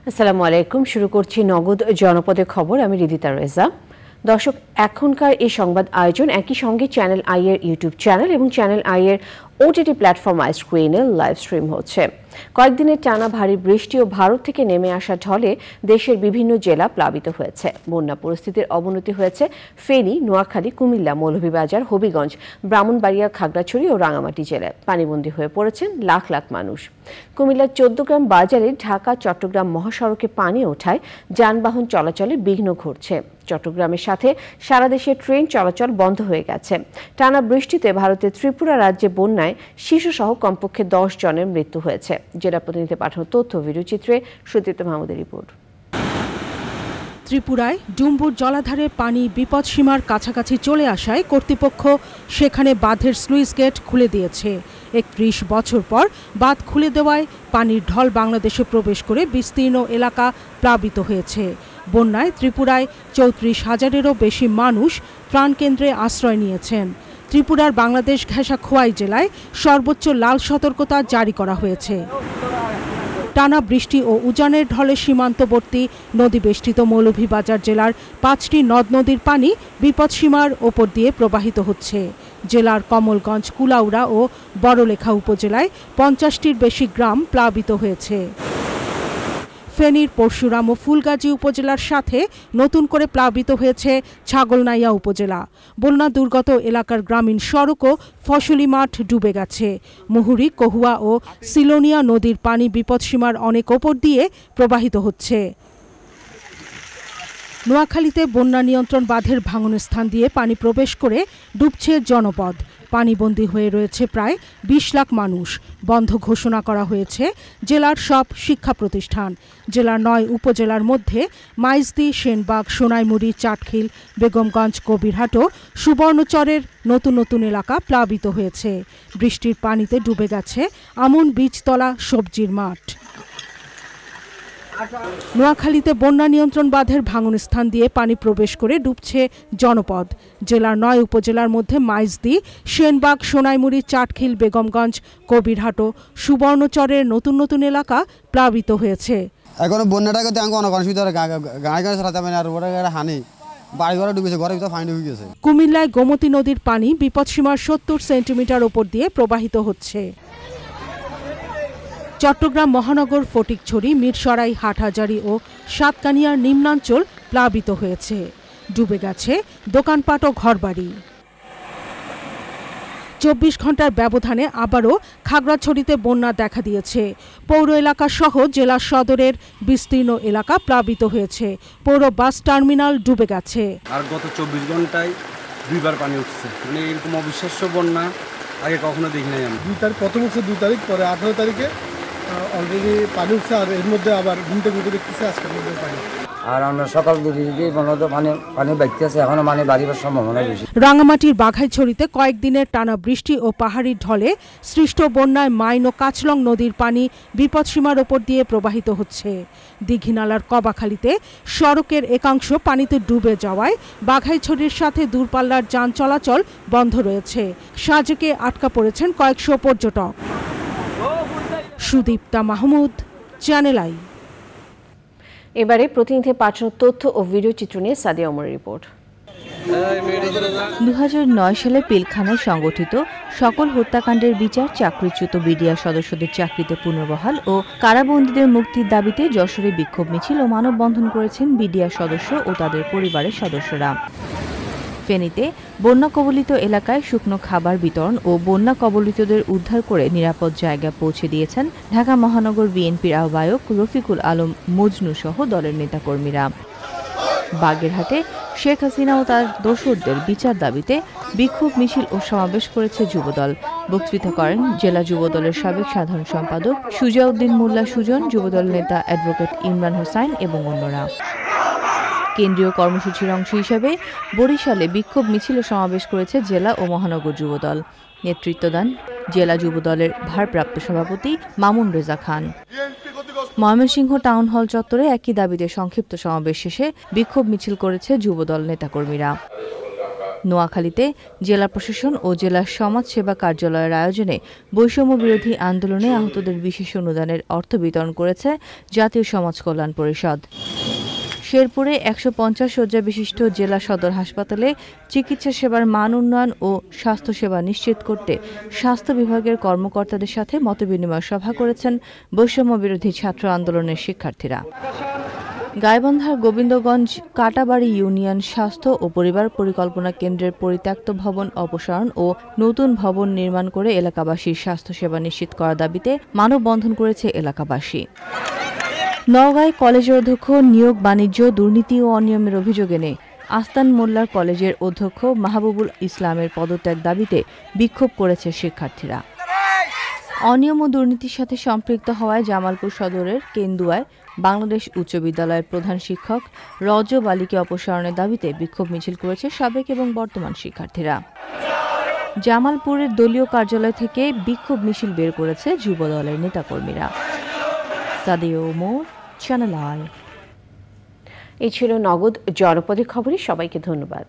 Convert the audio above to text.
আসসালামু আলাইকুম। শুরু করছি নগদ জনপদে খবর। আমি রিদিতা রেজা। দর্শক, এখনকার এই সংবাদ আয়োজন একই সঙ্গে চ্যানেল আই এর ইউটিউব চ্যানেল এবং চ্যানেল আই এর ওটিটি প্ল্যাটফর্ম আই স্ক্রিনে লাইভ স্ট্রিম হচ্ছে। কয়েকদিনের টানা ভারী বৃষ্টি ও ভারত থেকে নেমে আসা ঢলে দেশের বিভিন্ন জেলা প্লাবিত হয়েছে। বন্যা পরিস্থিতির অবনতি হয়েছে ফেনী, নোয়াখালী, কুমিল্লা, মৌলভীবাজার, হবিগঞ্জ, ব্রাহ্মণবাড়িয়া, খাগড়াছড়ি ও রাঙামাটি জেলায় পানিবন্দী হয়ে পড়েছেন লাখ লাখ মানুষ। কুমিল্লার 14 গ্রাম বাজারে ঢাকা চট্টগ্রাম মহাসড়কে পানি ওঠায় যানবাহন চলাচলে বিঘ্ন ঘটছে। চট্টগ্রামের সাথে সারা দেশে ট্রেন চলাচল বন্ধ হয়ে গেছে। টানা বৃষ্টিতে ভারতের ত্রিপুরা রাজ্যে বন্যায় শিশুসহ কমপক্ষে 10 জনের মৃত্যু হয়েছে। জেলা প্রতিনিধি পাঠানো তথ্য ভিডিওচিত্রে সুদীপ্ত মাহমুদের রিপোর্ট। ত্রিপুরায় ডুম্বুর জলাধারে পানি বিপদসীমার কাছাকাছি চলে আসায় কর্তৃপক্ষ সেখানে বাঁধের স্লুইস গেট খুলে দিয়েছে। 31 বছর পর বাঁধ খুলে দেওয়ায় পানির ঢল বাংলাদেশে প্রবেশ করে বিস্তীর্ণ এলাকা প্লাবিত হয়েছে। বন্যায় ত্রিপুরায় 34,000-এরও বেশি মানুষ ত্রাণকেন্দ্রে আশ্রয় নিয়েছেন। ত্রিপুরার বাংলাদেশ ঘেঁষা খোয়াই জেলায় সর্বোচ্চ লাল সতর্কতা জারি করা হয়েছে। টানা বৃষ্টি ও উজানের ঢলে সীমান্তবর্তী নদীবেষ্টিত মৌলভীবাজার জেলার 5টি নদ নদীর পানি বিপদসীমার ওপর দিয়ে প্রবাহিত হচ্ছে। জেলার কমলগঞ্জ, কুলাউড়া ও বড়লেখা উপজেলায় 50টির বেশি গ্রাম প্লাবিত হয়েছে। ফেনীর পরশুরাম ও ফুলগাজী উপজেলার সাথে নতুন করে প্লাবিত হয়েছে ছাগলনাইয়া উপজেলা। বন্যা দুর্গত এলাকার গ্রামীণ সড়ক ও ফসলি মাঠ ডুবে গেছে। মুহুরী, কহুয়া ও সিলোনিয়া নদীর পানি বিপদসীমার অনেক ওপর দিয়ে প্রবাহিত হচ্ছে। নোয়াখালীতে বন্যা নিয়ন্ত্রণ বাঁধের ভাঙনের স্থান দিয়ে পানি প্রবেশ করে ডুবছে জনপদ। পানিবন্দী হয়ে রয়েছে প্রায় 20 লাখ মানুষ। বন্ধ ঘোষণা করা হয়েছে জেলার সব শিক্ষা প্রতিষ্ঠান। জেলার 9 উপজেলার মধ্যে মাইজদি, সেনবাগ, সোনাইমুড়ি, চাটখিল, বেগমগঞ্জ, কবিরহাট ও সুবর্ণচরের নতুন নতুন এলাকা প্লাবিত হয়েছে। বৃষ্টির পানিতে ডুবে গেছে আমন বীজতলা সবজির মাঠ। নোয়াখালীতে বন্যা নিয়ন্ত্রণ বাঁধের ভাঙন স্থান দিয়ে পানি প্রবেশ করে ডুবছে জনপদ। জেলার 9 উপজেলার মধ্যে মাইজদি, সেনবাগ, সোনাইমুড়ি, চাটখিল, বেগমগঞ্জ, কবিরহাট ও সুবর্ণচরের নতুন নতুন এলাকা প্লাবিত হয়েছে। এখন বন্যাটাকে হানি কুমিল্লায় গোমতী নদীর পানি বিপদসীমার 70 সেন্টিমিটার ওপর দিয়ে প্রবাহিত হচ্ছে। চট্টগ্রাম মহানগর ফটিকছড়ি, মিরসরাই, হাটহাজারী ও সাতকানিয়ার নিম্নাঞ্চল প্লাবিত হয়েছে। ডুবে গেছে দোকানপাট ও ঘরবাড়ি। 24 ঘন্টার ব্যবধানে আবারও খাগড়াছড়িতে বন্যা দেখা দিয়েছে। পৌর এলাকা সহ জেলা সদরের বিস্তীর্ণ এলাকা প্লাবিত হয়েছে। পৌর বাস টার্মিনাল ডুবে গেছে। আর গত 24 ঘন্টায় 2বার পানি উঠছে। মানে এরকম অবিশ্বাস্য বন্যা আগে কখনো দেখি নাই আমি। প্রথম হচ্ছে 2 তারিখ, পরে 18 তারিখে অলরেডি পানি উঠছে। আর এর মধ্যে আবার ঘুমতে ঘুরতে দেখতেছে আজকের মধ্যে পানি। আর আমরা সকাল দিকে পানি বাইতেছে, এখনো মানে বাড়িবার সম্ভাবনা বেশি। রাঙামাটির বাঘাইছড়িতে কয়েকদিনের টানা বৃষ্টি ও পাহাড়ি ঢলে সৃষ্ট বন্যায় মাইন ও কাচলং নদীর পানি বিপদসীমার ওপর দিয়ে প্রবাহিত হচ্ছে। দীঘিনালার কবাখালীতে সড়কের একাংশ পানিতে ডুবে যাওয়ায় বাঘাইছড়ির সাথে দূরপাল্লার যান চলাচল বন্ধ রয়েছে। সাজেকে আটকা পড়েছেন কয়েকশো পর্যটক। Sudipta Mahmud, channel I. এবারে প্রতিনিধি পাঠানো তথ্য ও ভিডিও চিত্র নিয়ে সাদিয়া ওমরের রিপোর্ট। 2009 সালে পিলখানায় সংগঠিত সকল হত্যাকাণ্ডের বিচার, চাকরিচ্যুত বিডিআর সদস্যদের চাকরিতে পুনর্বহাল ও কারাবন্দীদের মুক্তির দাবিতে যশোরে বিক্ষোভ মিছিল ও মানববন্ধন করেছেন বিডিআর সদস্য ও তাদের পরিবারের সদস্যরা। ফেনীতে বন্যা কবলিত এলাকায় শুকনো খাবার বিতরণ ও বন্যা কবলিতদের উদ্ধার করে নিরাপদ জায়গায় পৌঁছে দিয়েছেন ঢাকা মহানগর বিএনপির আহ্বায়ক রফিকুল আলম মজনু সহ দলের নেতাকর্মীরা। বাগেরহাটে শেখ হাসিনা ও তার দোসরদের বিচার দাবিতে বিক্ষোভ মিছিল ও সমাবেশ করেছে যুবদল। বক্তৃতা করেন জেলা যুবদলের সাবেক সাধারণ সম্পাদক সুজাউদ্দিন মোল্লা সুজন, যুবদল নেতা অ্যাডভোকেট ইমরান হোসাইন এবং অন্যরা। কেন্দ্রীয় কর্মসূচির অংশ হিসেবে বরিশালে বিক্ষোভ মিছিল ও সমাবেশ করেছে জেলা ও মহানগর যুবদল। নেতৃত্ব দেন জেলা যুবদলের ভারপ্রাপ্ত সভাপতি মামুন রেজা খান। ময়মনসিংহ টাউন হল চত্বরে একই দাবিতে সংক্ষিপ্ত সমাবেশ শেষে বিক্ষোভ মিছিল করেছে যুবদল নেতাকর্মীরা। নোয়াখালীতে জেলা প্রশাসন ও জেলা সমাজসেবা কার্যালয়ের আয়োজনে বৈষম্য বিরোধী আন্দোলনে আহতদের বিশেষ অনুদানের অর্থ বিতরণ করেছে জাতীয় সমাজ কল্যাণ পরিষদ। শেরপুরে ১৫০ শয্যা বিশিষ্ট জেলা সদর হাসপাতালে চিকিৎসা সেবার মান উন্নয়ন ও স্বাস্থ্যসেবা নিশ্চিত করতে স্বাস্থ্য বিভাগের কর্মকর্তাদের সাথে মতবিনিময় সভা করেছেন বৈষম্য বিরোধী ছাত্র আন্দোলনের শিক্ষার্থীরা। গাইবান্ধার গোবিন্দগঞ্জ কাটাবাড়ি ইউনিয়ন স্বাস্থ্য ও পরিবার পরিকল্পনা কেন্দ্রের পরিত্যক্ত ভবন অপসারণ ও নতুন ভবন নির্মাণ করে এলাকাবাসীর স্বাস্থ্যসেবা নিশ্চিত করার দাবিতে মানববন্ধন করেছে এলাকাবাসী। নওগাঁয় কলেজের অধ্যক্ষ নিয়োগ বাণিজ্য দুর্নীতি ও অনিয়মের অভিযোগ এনে আস্তান মোল্লার কলেজের অধ্যক্ষ মাহবুবুল ইসলামের পদত্যাগ দাবিতে বিক্ষোভ করেছে শিক্ষার্থীরা। অনিয়ম ও দুর্নীতির সাথে সম্পৃক্ত হওয়ায় জামালপুর সদরের কেন্দুয়ায় বাংলাদেশ উচ্চ বিদ্যালয়ের প্রধান শিক্ষক রজব আলীকে অপসারণের দাবিতে বিক্ষোভ মিছিল করেছে সাবেক এবং বর্তমান শিক্ষার্থীরা। জামালপুরের দলীয় কার্যালয় থেকে বিক্ষোভ মিছিল বের করেছে যুব দলের নেতাকর্মীরা। Sadia Omar, channel I. এই ছিল নগদ জনপদের খবরে। সবাইকে ধন্যবাদ।